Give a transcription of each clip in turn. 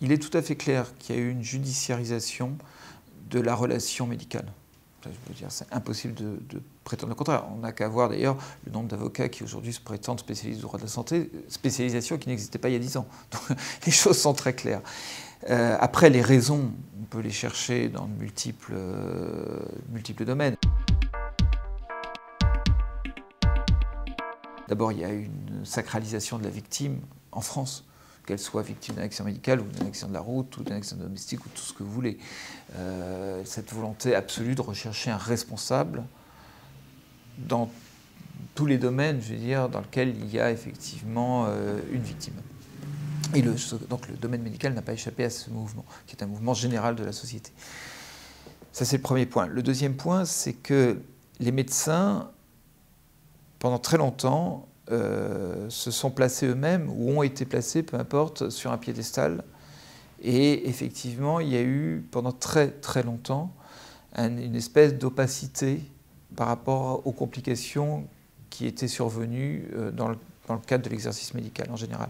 Il est tout à fait clair qu'il y a eu une judiciarisation de la relation médicale. Je veux dire, c'est impossible de prétendre le contraire. On n'a qu'à voir d'ailleurs le nombre d'avocats qui aujourd'hui se prétendent spécialistes du droit de la santé, spécialisation qui n'existait pas il y a 10 ans. Donc les choses sont très claires. Après, les raisons, on peut les chercher dans de multiples domaines. D'abord, il y a une sacralisation de la victime en France, qu'elle soit victime d'un accident médical ou d'un accident de la route ou d'un accident domestique ou tout ce que vous voulez. Cette volonté absolue de rechercher un responsable dans tous les domaines, je veux dire, dans lesquels il y a effectivement une victime. Et donc le domaine médical n'a pas échappé à ce mouvement, qui est un mouvement général de la société. Ça, c'est le premier point. Le deuxième point, c'est que les médecins, pendant très longtemps, se sont placés eux-mêmes, ou ont été placés, peu importe, sur un piédestal. Et effectivement, il y a eu, pendant très très longtemps, une espèce d'opacité par rapport aux complications qui étaient survenues dans le cadre de l'exercice médical en général.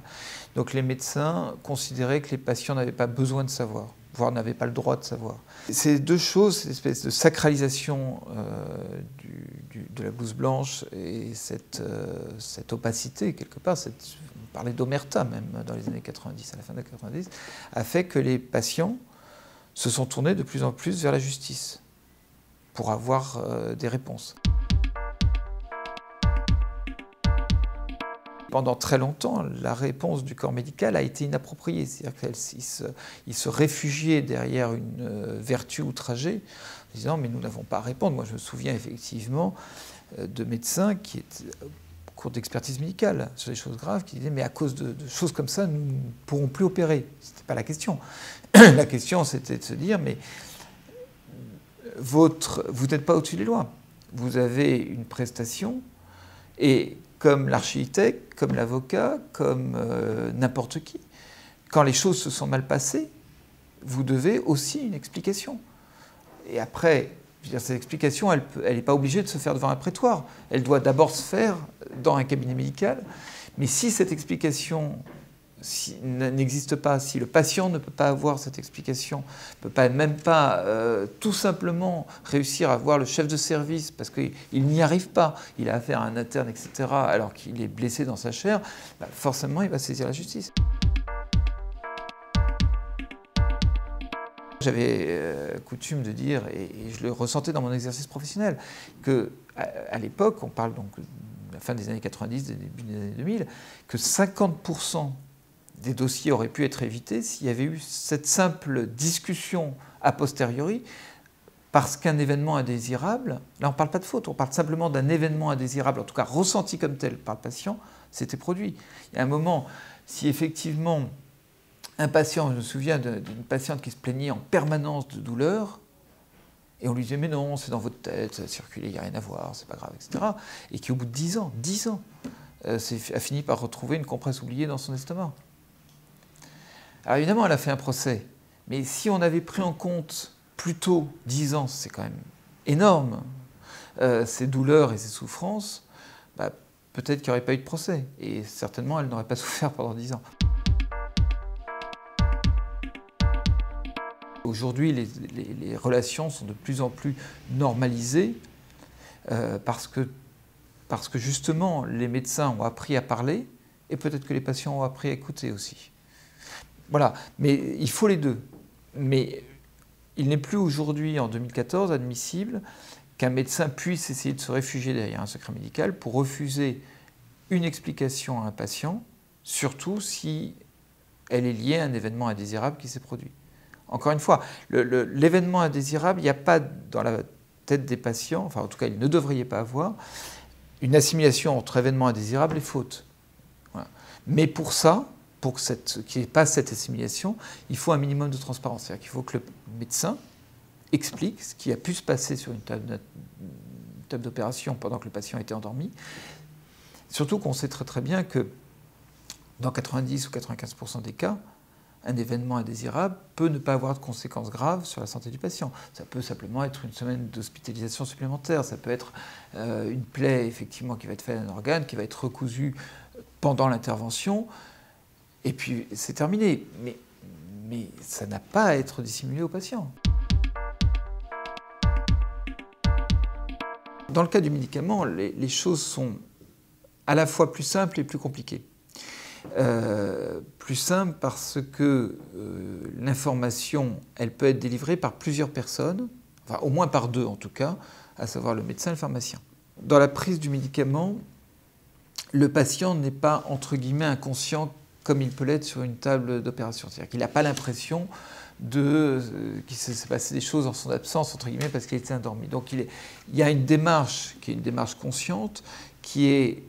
Donc les médecins considéraient que les patients n'avaient pas besoin de savoir, voire n'avaient pas le droit de savoir. Ces deux choses, cette espèce de sacralisation de la blouse blanche et cette opacité, quelque part, on parlait d'omerta même dans les années 90, à la fin des années 90, a fait que les patients se sont tournés de plus en plus vers la justice pour avoir des réponses. Pendant très longtemps, la réponse du corps médical a été inappropriée. C'est-à-dire qu'il se réfugiait derrière une vertu outragée, en disant « mais nous n'avons pas à répondre ». Moi, je me souviens effectivement de médecins qui étaient au cours d'expertise médicale sur des choses graves, qui disaient « mais à cause de choses comme ça, nous ne pourrons plus opérer ». Ce n'était pas la question. La question, c'était de se dire « mais vous n'êtes pas au-dessus des lois. Vous avez une prestation et comme l'architecte, comme l'avocat, comme n'importe qui, quand les choses se sont mal passées, vous devez aussi une explication. Et après, je veux dire, cette explication, elle n'est pas obligée de se faire devant un prétoire. Elle doit d'abord se faire dans un cabinet médical. Mais si cette explication n'existe pas, si le patient ne peut pas avoir cette explication, ne peut même pas tout simplement réussir à voir le chef de service parce qu'il n'y arrive pas, il a affaire à un interne, etc., alors qu'il est blessé dans sa chair, bah forcément il va saisir la justice. J'avais coutume de dire, et je le ressentais dans mon exercice professionnel, qu'à l'époque, on parle donc de la fin des années 90, des débuts des années 2000, que 50% des dossiers auraient pu être évités s'il y avait eu cette simple discussion a posteriori, parce qu'un événement indésirable, là on ne parle pas de faute, on parle simplement d'un événement indésirable, en tout cas ressenti comme tel par le patient, s'était produit. Il y a un moment, si effectivement un patient, je me souviens d'une patiente qui se plaignait en permanence de douleur, et on lui disait « mais non, c'est dans votre tête, ça a circulé, il n'y a rien à voir, c'est pas grave, etc. » et qui au bout de 10 ans, a fini par retrouver une compresse oubliée dans son estomac. Alors évidemment, elle a fait un procès, mais si on avait pris en compte plus tôt, 10 ans, c'est quand même énorme, ces douleurs et ces souffrances, bah, peut-être qu'il n'y aurait pas eu de procès, et certainement elle n'aurait pas souffert pendant 10 ans. Aujourd'hui, les relations sont de plus en plus normalisées parce que justement, les médecins ont appris à parler et peut-être que les patients ont appris à écouter aussi. Voilà, mais il faut les deux. Mais il n'est plus aujourd'hui, en 2014, admissible qu'un médecin puisse essayer de se réfugier derrière un secret médical pour refuser une explication à un patient, surtout si elle est liée à un événement indésirable qui s'est produit. Encore une fois, l'événement indésirable, il n'y a pas dans la tête des patients, enfin en tout cas il ne devrait pas avoir, une assimilation entre événement indésirable et faute. Voilà. Mais pour ça, pour qu'il n'y ait pas cette assimilation, il faut un minimum de transparence. C'est-à-dire qu'il faut que le médecin explique ce qui a pu se passer sur une table d'opération pendant que le patient était endormi. Surtout qu'on sait très très bien que dans 90 ou 95% des cas, un événement indésirable peut ne pas avoir de conséquences graves sur la santé du patient. Ça peut simplement être une semaine d'hospitalisation supplémentaire, ça peut être une plaie effectivement qui va être faite à un organe, qui va être recousue pendant l'intervention, et puis c'est terminé. mais ça n'a pas à être dissimulé au patient. Dans le cas du médicament, les choses sont à la fois plus simples et plus compliquées. Plus simple parce que l'information, elle peut être délivrée par plusieurs personnes, enfin au moins par deux en tout cas, à savoir le médecin et le pharmacien. Dans la prise du médicament, le patient n'est pas entre guillemets inconscient comme il peut l'être sur une table d'opération. C'est-à-dire qu'il n'a pas l'impression qu'il s'est passé des choses en son absence, entre guillemets, parce qu'il était endormi. Donc il y a une démarche qui est une démarche consciente, qui est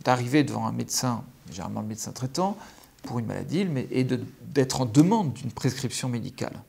d'arriver devant un médecin, généralement le médecin traitant, pour une maladie, et d'être en demande d'une prescription médicale.